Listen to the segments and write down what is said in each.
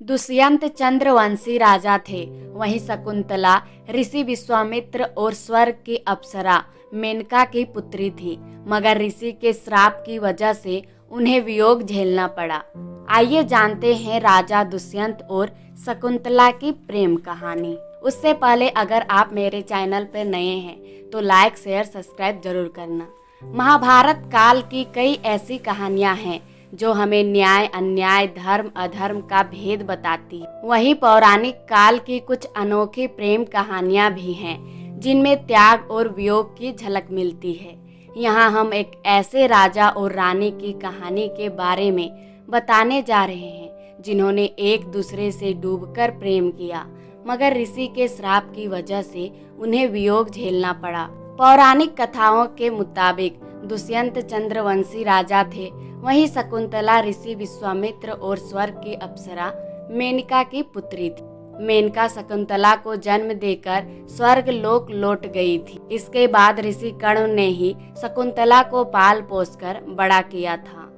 दुष्यंत चंद्रवंशी राजा थे। वहीं शकुंतला ऋषि विश्वामित्र और स्वर्ग की अप्सरा मेनका की पुत्री थी, मगर ऋषि के श्राप की वजह से उन्हें वियोग झेलना पड़ा। आइए जानते हैं राजा दुष्यंत और शकुंतला की प्रेम कहानी। उससे पहले अगर आप मेरे चैनल पर नए हैं तो लाइक शेयर सब्सक्राइब जरूर करना। महाभारत काल की कई ऐसी कहानियां हैं जो हमें न्याय अन्याय धर्म अधर्म का भेद बताती है। वहीं पौराणिक काल की कुछ अनोखी प्रेम कहानियां भी हैं जिनमें त्याग और वियोग की झलक मिलती है। यहाँ हम एक ऐसे राजा और रानी की कहानी के बारे में बताने जा रहे हैं जिन्होंने एक दूसरे से डूबकर प्रेम किया, मगर ऋषि के श्राप की वजह से उन्हें वियोग झेलना पड़ा। पौराणिक कथाओं के मुताबिक दुष्यंत चंद्रवंशी राजा थे, वहीं शकुंतला ऋषि विश्वामित्र और स्वर्ग की अप्सरा मेनका की पुत्री थी। मेनका शकुंतला को जन्म देकर स्वर्ग लोक लौट गई थी। इसके बाद ऋषि कर्ण ने ही शकुंतला को पाल पोसकर बड़ा किया था।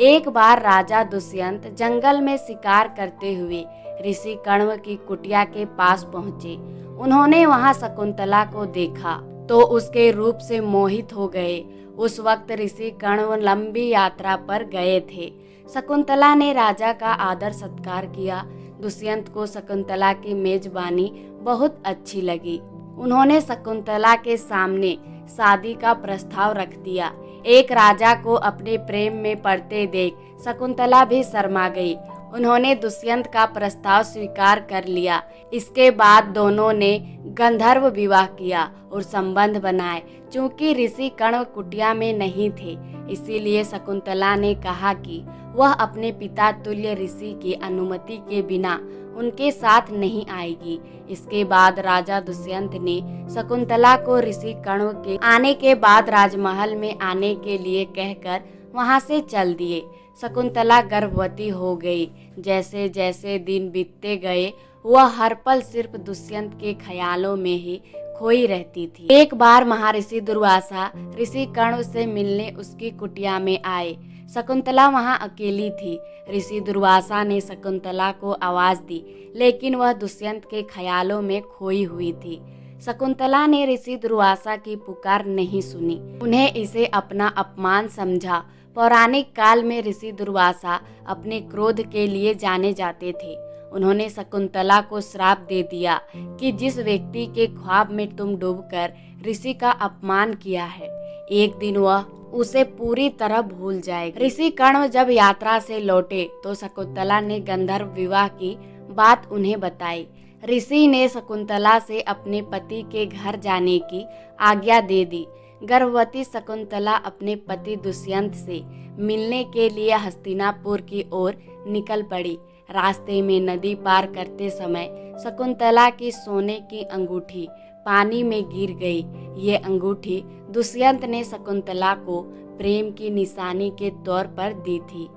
एक बार राजा दुष्यंत जंगल में शिकार करते हुए ऋषि कर्ण की कुटिया के पास पहुँचे। उन्होंने वहां शकुंतला को देखा तो उसके रूप से मोहित हो गए। उस वक्त ऋषि कर्ण लंबी यात्रा पर गए थे। शकुंतला ने राजा का आदर सत्कार किया। दुष्यंत को शकुंतला की मेजबानी बहुत अच्छी लगी। उन्होंने शकुंतला के सामने शादी का प्रस्ताव रख दिया। एक राजा को अपने प्रेम में पड़ते देख शकुंतला भी शर्मा गई। उन्होंने दुष्यंत का प्रस्ताव स्वीकार कर लिया। इसके बाद दोनों ने गंधर्व विवाह किया और संबंध बनाए। चूंकि ऋषि कर्ण कुटिया में नहीं थे, इसीलिए शकुंतला ने कहा कि वह अपने पिता तुल्य ऋषि की अनुमति के बिना उनके साथ नहीं आएगी। इसके बाद राजा दुष्यंत ने शकुंतला को ऋषि कर्ण के आने के बाद राजमहल में आने के लिए कहकर वहां से चल दिए। शकुंतला गर्भवती हो गई। जैसे जैसे दिन बीतते गए वह हर पल सिर्फ दुष्यंत के ख्यालों में ही खोई रहती थी। एक बार महर्षि दुर्वासा ऋषि कर्ण से मिलने उसकी कुटिया में आए। शकुंतला वहां अकेली थी। ऋषि दुर्वासा ने शकुंतला को आवाज दी, लेकिन वह दुष्यंत के ख्यालों में खोई हुई थी। शकुंतला ने ऋषि दुर्वासा की पुकार नहीं सुनी। उन्हें इसे अपना अपमान समझा। पौराणिक काल में ऋषि दुर्वासा अपने क्रोध के लिए जाने जाते थे। उन्होंने शकुंतला को श्राप दे दिया कि जिस व्यक्ति के ख्वाब में तुम डूबकर ऋषि का अपमान किया है, एक दिन वह उसे पूरी तरह भूल जाएगा। ऋषि कर्ण जब यात्रा से लौटे तो शकुंतला ने गंधर्व विवाह की बात उन्हें बताई। ऋषि ने शकुंतला से अपने पति के घर जाने की आज्ञा दे दी। गर्भवती शकुंतला अपने पति दुष्यंत से मिलने के लिए हस्तिनापुर की ओर निकल पड़ी। रास्ते में नदी पार करते समय शकुंतला की सोने की अंगूठी पानी में गिर गई। ये अंगूठी दुष्यंत ने शकुंतला को प्रेम की निशानी के तौर पर दी थी।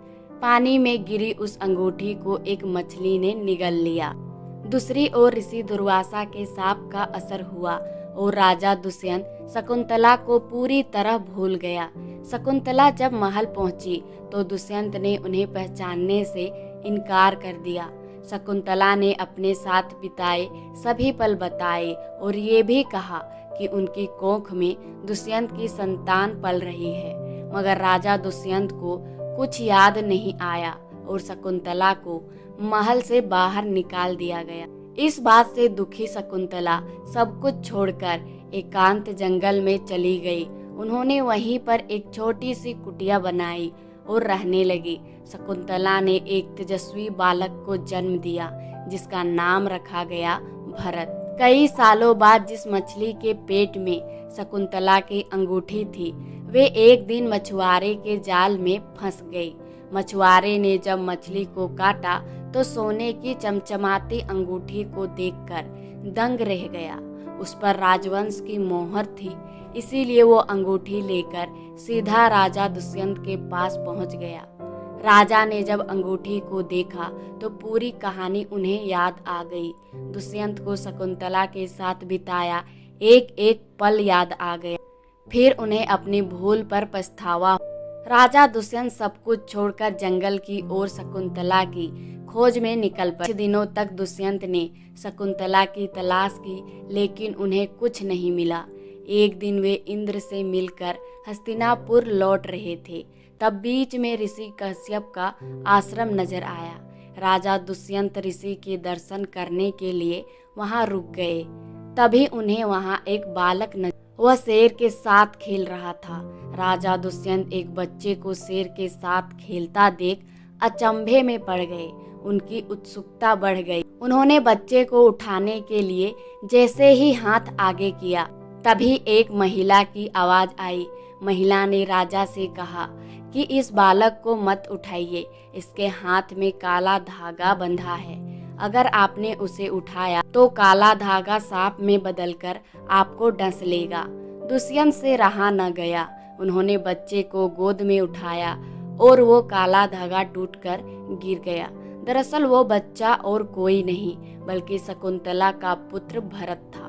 पानी में गिरी उस अंगूठी को एक मछली ने निगल लिया। दूसरी ओर ऋषि दुर्वासा के शाप का असर हुआ और राजा दुष्यंत शकुंतला को पूरी तरह भूल गया। शकुंतला जब महल पहुंची तो दुष्यंत ने उन्हें पहचानने से इनकार कर दिया। शकुंतला ने अपने साथ बिताए सभी पल बताए और ये भी कहा कि उनकी कोख में दुष्यंत की संतान पल रही है, मगर राजा दुष्यंत को कुछ याद नहीं आया और शकुंतला को महल से बाहर निकाल दिया गया। इस बात से दुखी शकुंतला सब कुछ छोड़कर एकांत जंगल में चली गई। उन्होंने वहीं पर एक छोटी सी कुटिया बनाई और रहने लगी। शकुंतला ने एक तेजस्वी बालक को जन्म दिया जिसका नाम रखा गया भरत। कई सालों बाद जिस मछली के पेट में शकुंतला की अंगूठी थी, वे एक दिन मछुआरे के जाल में फंस गई। मछुआरे ने जब मछली को काटा तो सोने की चमचमाती अंगूठी को देखकर दंग रह गया। उस पर राजवंश की मोहर थी, इसीलिए वो अंगूठी लेकर सीधा राजा दुष्यंत के पास पहुंच गया। राजा ने जब अंगूठी को देखा तो पूरी कहानी उन्हें याद आ गई। दुष्यंत को शकुंतला के साथ बिताया एक एक पल याद आ गया। फिर उन्हें अपनी भूल पर पछतावा। राजा दुष्यंत सब कुछ छोड़कर जंगल की ओर शकुंतला की खोज में निकल पड़े। कुछ दिनों तक दुष्यंत ने शकुंतला की तलाश की, लेकिन उन्हें कुछ नहीं मिला। एक दिन वे इंद्र से मिलकर हस्तिनापुर लौट रहे थे, तब बीच में ऋषि कश्यप का आश्रम नजर आया। राजा दुष्यंत ऋषि के दर्शन करने के लिए वहां रुक गए। तभी उन्हें वहां एक बालक वह शेर के साथ खेल रहा था। राजा दुष्यंत एक बच्चे को शेर के साथ खेलता देख अचंभे में पड़ गए। उनकी उत्सुकता बढ़ गई। उन्होंने बच्चे को उठाने के लिए जैसे ही हाथ आगे किया, तभी एक महिला की आवाज आई। महिला ने राजा से कहा कि इस बालक को मत उठाइए, इसके हाथ में काला धागा बंधा है। अगर आपने उसे उठाया तो काला धागा सांप में बदलकर आपको डस लेगा। दुष्यंत से रहा न गया। उन्होंने बच्चे को गोद में उठाया और वो काला धागा टूटकर गिर गया। दरअसल वो बच्चा और कोई नहीं बल्कि शकुंतला का पुत्र भरत था।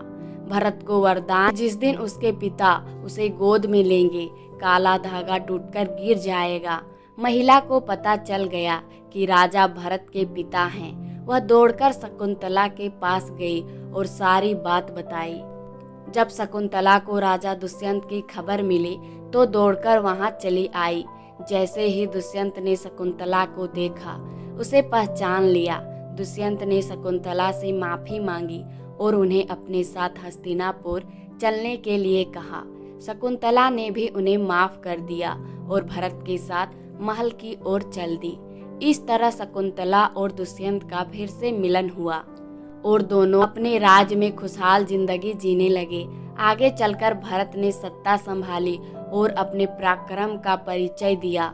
भरत को वरदान, जिस दिन उसके पिता उसे गोद में लेंगे काला धागा टूटकर गिर जाएगा। महिला को पता चल गया कि राजा भरत के पिता हैं। वह दौड़कर शकुंतला के पास गई और सारी बात बताई। जब शकुंतला को राजा दुष्यंत की खबर मिली तो दौड़कर वहां चली आई। जैसे ही दुष्यंत ने शकुंतला को देखा, उसे पहचान लिया। दुष्यंत ने शकुंतला से माफी मांगी और उन्हें अपने साथ हस्तिनापुर चलने के लिए कहा। शकुंतला ने भी उन्हें माफ कर दिया और भरत के साथ महल की ओर चल दी। इस तरह शकुंतला और दुष्यंत का फिर से मिलन हुआ और दोनों अपने राज्य में खुशहाल जिंदगी जीने लगे। आगे चलकर भरत ने सत्ता संभाली और अपने पराक्रम का परिचय दिया।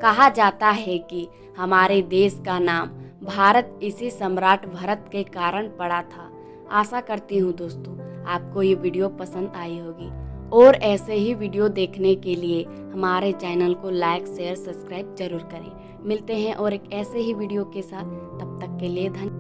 कहा जाता है कि हमारे देश का नाम भारत इसी सम्राट भरत के कारण पड़ा था। आशा करती हूँ दोस्तों आपको ये वीडियो पसंद आई होगी और ऐसे ही वीडियो देखने के लिए हमारे चैनल को लाइक, शेयर, सब्सक्राइब जरूर करें। मिलते हैं और एक ऐसे ही वीडियो के साथ, तब तक के लिए धन्यवाद।